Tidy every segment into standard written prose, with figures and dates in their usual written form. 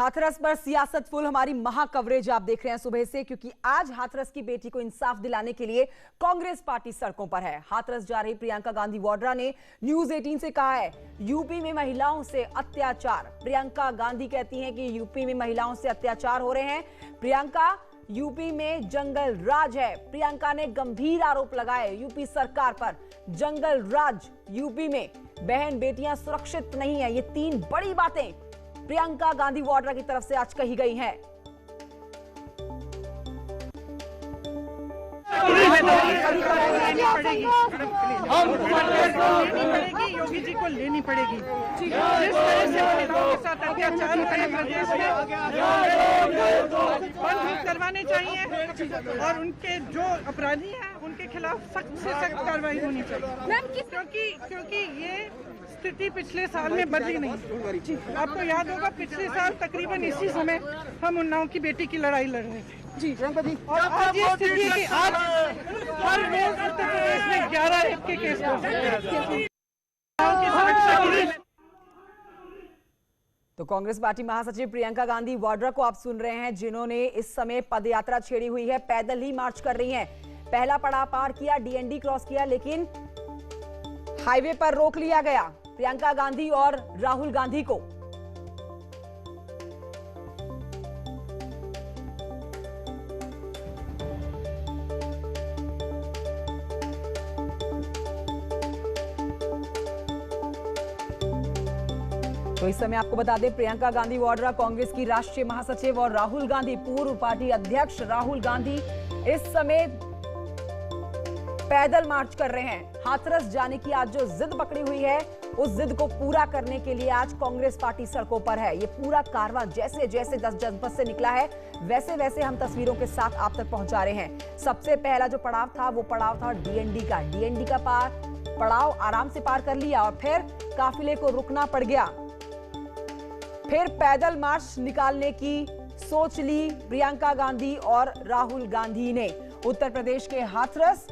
हाथरस पर सियासत फुल हमारी महा कवरेज आप देख रहे हैं सुबह से, क्योंकि आज हाथरस की बेटी को इंसाफ दिलाने के लिए कांग्रेस पार्टी सड़कों पर है। हाथरस जा रही प्रियंका गांधी वाड्रा ने न्यूज 18 से कहा है, यूपी में महिलाओं से अत्याचार। प्रियंका गांधी कहती हैं कि यूपी में महिलाओं से अत्याचार हो रहे हैं। प्रियंका, यूपी में जंगल राज है। प्रियंका ने गंभीर आरोप लगाए यूपी सरकार पर। जंगल राज यूपी में, बहन बेटियां सुरक्षित नहीं है। ये तीन बड़ी बातें प्रियंका गांधी वाड्रा की तरफ से आज कही गई हैं। योगी जी को लेनी पड़ेगी। जिस तरह से महिलाओं के साथ अत्याचार उत्तर प्रदेश में बंद करवाने चाहिए और उनके जो अपराधी हैं उनके खिलाफ सख्त से सख्त कार्रवाई होनी चाहिए, क्योंकि ये स्थिति पिछले साल में बदली नहीं। आपको याद होगा पिछले साल तकरीबन इसी समय हम उन्नाव की बेटी की लड़ाई लड़ रहे थे जी। और आज ये स्थिति है कि आज हर रोज उत्तर प्रदेश में 11 रेप के केस हो सकते हैं। तो कांग्रेस पार्टी महासचिव प्रियंका गांधी वाड्रा को आप सुन रहे हैं, जिन्होंने इस समय पदयात्रा छेड़ी हुई है, पैदल ही मार्च कर रही हैं। पहला पड़ाव पार किया, डीएनडी क्रॉस किया, लेकिन हाईवे पर रोक लिया गया प्रियंका गांधी और राहुल गांधी को। तो इस समय आपको बता दें, प्रियंका गांधी वाड्रा कांग्रेस की राष्ट्रीय महासचिव और राहुल गांधी पूर्व पार्टी अध्यक्ष राहुल गांधी इस समय पैदल मार्च कर रहे हैं। हाथरस जाने की आज जो जिद पकड़ी हुई है, उस जिद को पूरा करने के लिए आज कांग्रेस पार्टी सड़कों पर है। ये पूरा कारवां जैसे जैसे 10 जनपद से निकला है, वैसे वैसे हम तस्वीरों के साथ आप तक पहुंचा रहे हैं। सबसे पहला जो पड़ाव था वो पड़ाव था डीएनडी का। डीएनडी का पड़ाव आराम से पार कर लिया और फिर काफिले को रुकना पड़ गया। फिर पैदल मार्च निकालने की सोच ली प्रियंका गांधी और राहुल गांधी ने। उत्तर प्रदेश के हाथरस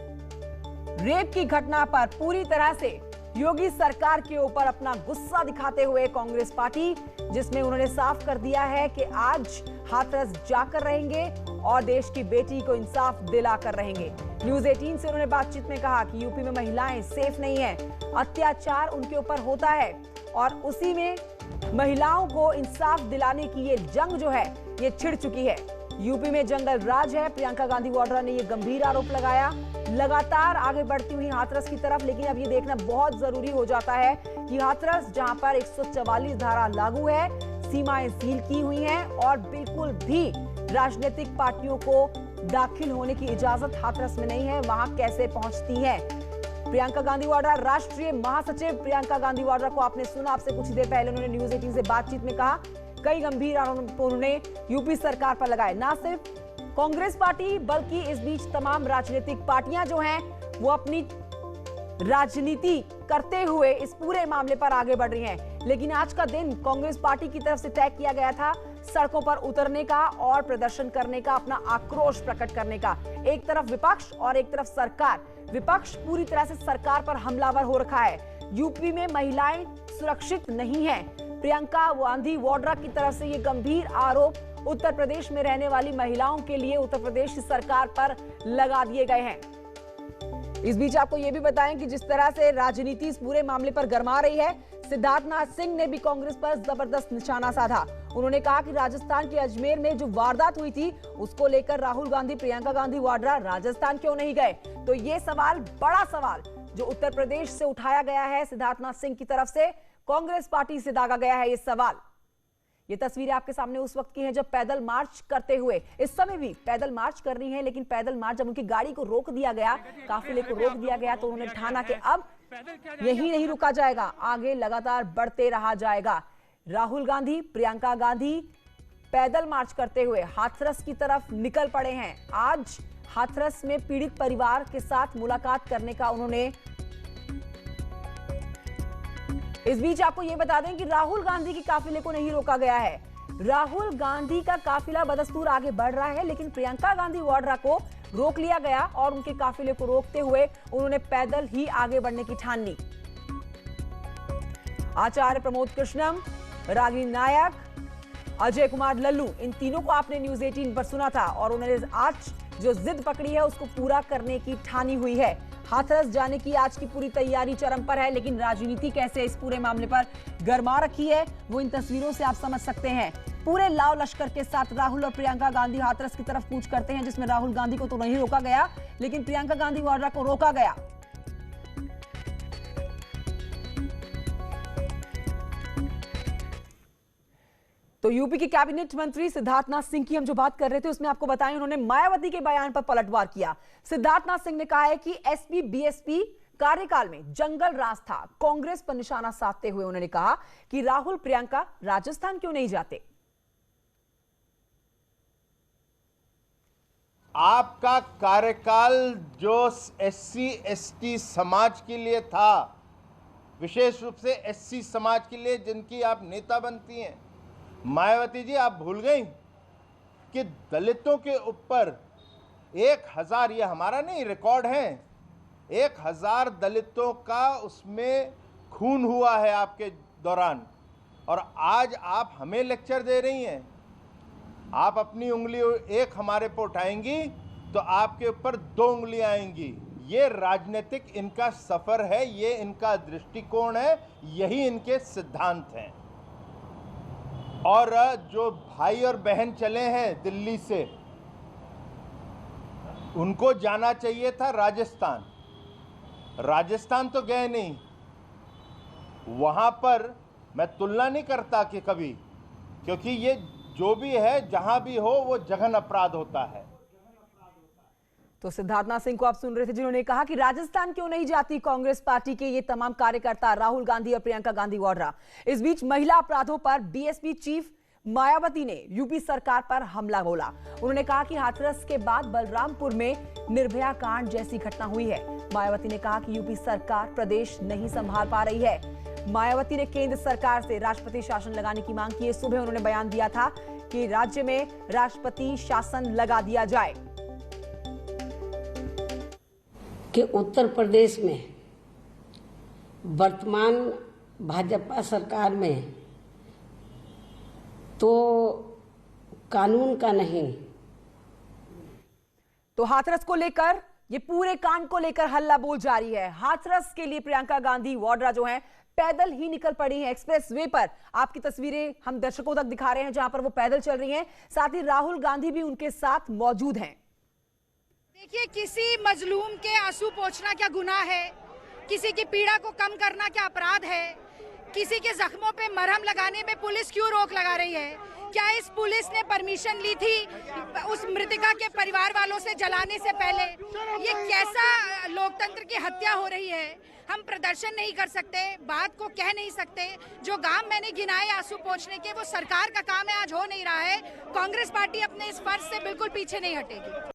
रेप की घटना पर पूरी तरह से योगी सरकार के ऊपर अपना गुस्सा दिखाते हुए कांग्रेस पार्टी, जिसमें उन्होंने साफ कर दिया है कि आज हाथरस जाकर रहेंगे और देश की बेटी को इंसाफ दिलाकर रहेंगे। न्यूज 18 से उन्होंने बातचीत में कहा कि यूपी में महिलाएं सेफ नहीं है, अत्याचार उनके ऊपर होता है और उसी में महिलाओं को इंसाफ दिलाने की ये जंग जो है ये छिड़ चुकी है। यूपी में जंगल राज है। प्रियंका गांधी वाड्रा ने ये गंभीर आरोप लगाया, लगातार आगे बढ़ती हुई हाथरस की तरफ। लेकिन अब ये देखना बहुत जरूरी हो जाता है कि हाथरस, जहां पर 144 धारा लागू है, सीमाएं सील की हुई हैं और बिल्कुल भी राजनीतिक पार्टियों को दाखिल होने की इजाजत हाथरस में नहीं है, वहां कैसे पहुंचती है प्रियंका गांधी वाड्रा। राष्ट्रीय महासचिव प्रियंका गांधी वाड्रा को आपने सुना, आपसे कुछ देर पहले उन्होंने न्यूज 18 से बातचीत में कहा, कई गंभीर आरोप उन्होंने यूपी सरकार पर लगाए। ना सिर्फ कांग्रेस पार्टी बल्कि इस बीच तमाम राजनीतिक पार्टियां जो हैं वो अपनी राजनीति करते हुए इस पूरे मामले पर आगे बढ़ रही हैं। लेकिन आज का दिन कांग्रेस पार्टी की तरफ से तय किया गया था सड़कों पर उतरने का और प्रदर्शन करने का, अपना आक्रोश प्रकट करने का। एक तरफ विपक्ष और एक तरफ सरकार। विपक्ष पूरी तरह से सरकार पर हमलावर हो रखा है। यूपी में महिलाएं सुरक्षित नहीं हैं। प्रियंका गांधी वाड्रा की तरफ से ये गंभीर आरोप उत्तर प्रदेश में रहने वाली महिलाओं के लिए उत्तर प्रदेश की सरकार पर लगा दिए गए हैं। इस बीच आपको ये भी बताएं कि जिस तरह से राजनीति इस पूरे मामले पर गरमा रही है, सिद्धार्थनाथ सिंह ने भी कांग्रेस पर जबरदस्त निशाना साधा। उन्होंने कहा कि राजस्थान के अजमेर में जो वारदात हुई थी उसको लेकर राहुल गांधी, प्रियंका गांधी वाड्रा राजस्थान क्यों नहीं गए। तो ये सवाल, बड़ा सवाल जो उत्तर प्रदेश से उठाया गया है सिद्धार्थनाथ सिंह की तरफ से, कांग्रेस पार्टी से दागा गया है ये सवाल। ये तस्वीरें आपके सामने उस वक्त की हैं जब पैदल मार्च करते हुए, इस समय भी पैदल मार्च कर रही हैं, लेकिन पैदल मार्च जब उनकी गाड़ी को रोक दिया गया, काफिले को रोक दिया गया, तो उन्होंने ठाना कि अब यही नहीं रुका जाएगा, आगे लगातार बढ़ते रहा जाएगा। राहुल गांधी, प्रियंका गांधी पैदल मार्च करते हुए हाथरस की तरफ निकल पड़े हैं। आज हाथरस में पीड़ित परिवार के साथ मुलाकात करने का उन्होंने। इस बीच आपको यह बता दें कि राहुल गांधी के काफिले को नहीं रोका गया है। राहुल गांधी का काफिला बदस्तूर आगे बढ़ रहा है, लेकिन प्रियंका गांधी वाड्रा को रोक लिया गया और उनके काफिले को रोकते हुए उन्होंने पैदल ही आगे बढ़ने की ठान ली। आचार्य प्रमोद कृष्णम, रागिनी नायक अजय कुमार लल्लू, इन तीनों को आपने न्यूज 18 पर सुना था और उन्होंने आज जो जिद पकड़ी है उसको पूरा करने की ठानी हुई है। हाथरस जाने की आज की पूरी तैयारी चरम पर है, लेकिन राजनीति कैसे इस पूरे मामले पर गरमा रखी है वो इन तस्वीरों से आप समझ सकते हैं। पूरे लाव लश्कर के साथ राहुल और प्रियंका गांधी हाथरस की तरफ कूच करते हैं, जिसमें राहुल गांधी को तो नहीं रोका गया, लेकिन प्रियंका गांधी वाड्रा को रोका गया। तो यूपी के कैबिनेट मंत्री सिद्धार्थनाथ सिंह की हम जो बात कर रहे थे उसमें आपको बताएं, उन्होंने मायावती के बयान पर पलटवार किया। सिद्धार्थनाथ सिंह ने कहा है कि एसपी बीएसपी कार्यकाल में जंगल राज था। कांग्रेस पर निशाना साधते हुए उन्होंने कहा कि राहुल प्रियंका राजस्थान क्यों नहीं जाते। आपका कार्यकाल जो एससी एसटी समाज के लिए था, विशेष रूप से एससी समाज के लिए जिनकी आप नेता बनती हैं, मायावती जी आप भूल गई कि दलितों के ऊपर 1000, ये हमारा नहीं रिकॉर्ड है, 1000 दलितों का उसमें खून हुआ है आपके दौरान, और आज आप हमें लेक्चर दे रही हैं। आप अपनी उंगली एक हमारे पर उठाएंगी तो आपके ऊपर 2 उंगलियां आएंगी। ये राजनीतिक इनका सफर है, ये इनका दृष्टिकोण है, यही इनके सिद्धांत हैं। और जो भाई और बहन चले हैं दिल्ली से, उनको जाना चाहिए था राजस्थान। राजस्थान तो गए नहीं, वहां पर मैं तुलना नहीं करता कि कभी, क्योंकि ये जो भी है जहां भी हो वो जघन अपराध होता है। तो सिद्धार्थनाथ सिंह को आप सुन रहे थे, जिन्होंने कहा कि राजस्थान क्यों नहीं जाती कांग्रेस पार्टी के ये तमाम कार्यकर्ता, राहुल गांधी और प्रियंका गांधी वाड्रा। इस बीच महिला अपराधों पर बीएसपी चीफ मायावती ने यूपी सरकार पर हमला बोला। उन्होंने कहा कि हाथरस के बाद बलरामपुर में निर्भया कांड जैसी घटना हुई है। मायावती ने कहा कि यूपी सरकार प्रदेश नहीं संभाल पा रही है। मायावती ने केंद्र सरकार से राष्ट्रपति शासन लगाने की मांग की है। सुबह उन्होंने बयान दिया था कि राज्य में राष्ट्रपति शासन लगा दिया जाए। कि उत्तर प्रदेश में वर्तमान भाजपा सरकार में तो कानून का नहीं, तो हाथरस को लेकर, ये पूरे कांड को लेकर हल्ला बोल जारी है। हाथरस के लिए प्रियंका गांधी वाड्रा जो हैं पैदल ही निकल पड़ी हैं। एक्सप्रेस वे पर आपकी तस्वीरें हम दर्शकों तक दिखा रहे हैं, जहां पर वो पैदल चल रही हैं। साथ ही राहुल गांधी भी उनके साथ मौजूद हैं। देखिए, किसी मजलूम के आंसू पोंछना क्या गुनाह है? किसी की पीड़ा को कम करना क्या अपराध है? किसी के जख्मों पे मरहम लगाने में पुलिस क्यों रोक लगा रही है? क्या इस पुलिस ने परमिशन ली थी उस मृतका के परिवार वालों से जलाने से पहले? ये कैसा लोकतंत्र की हत्या हो रही है? हम प्रदर्शन नहीं कर सकते, बात को कह नहीं सकते। जो काम मैंने गिनाए आंसू पोंछने के, वो सरकार का काम है, आज हो नहीं रहा है। कांग्रेस पार्टी अपने इस फर्ज से बिल्कुल पीछे नहीं हटेगी।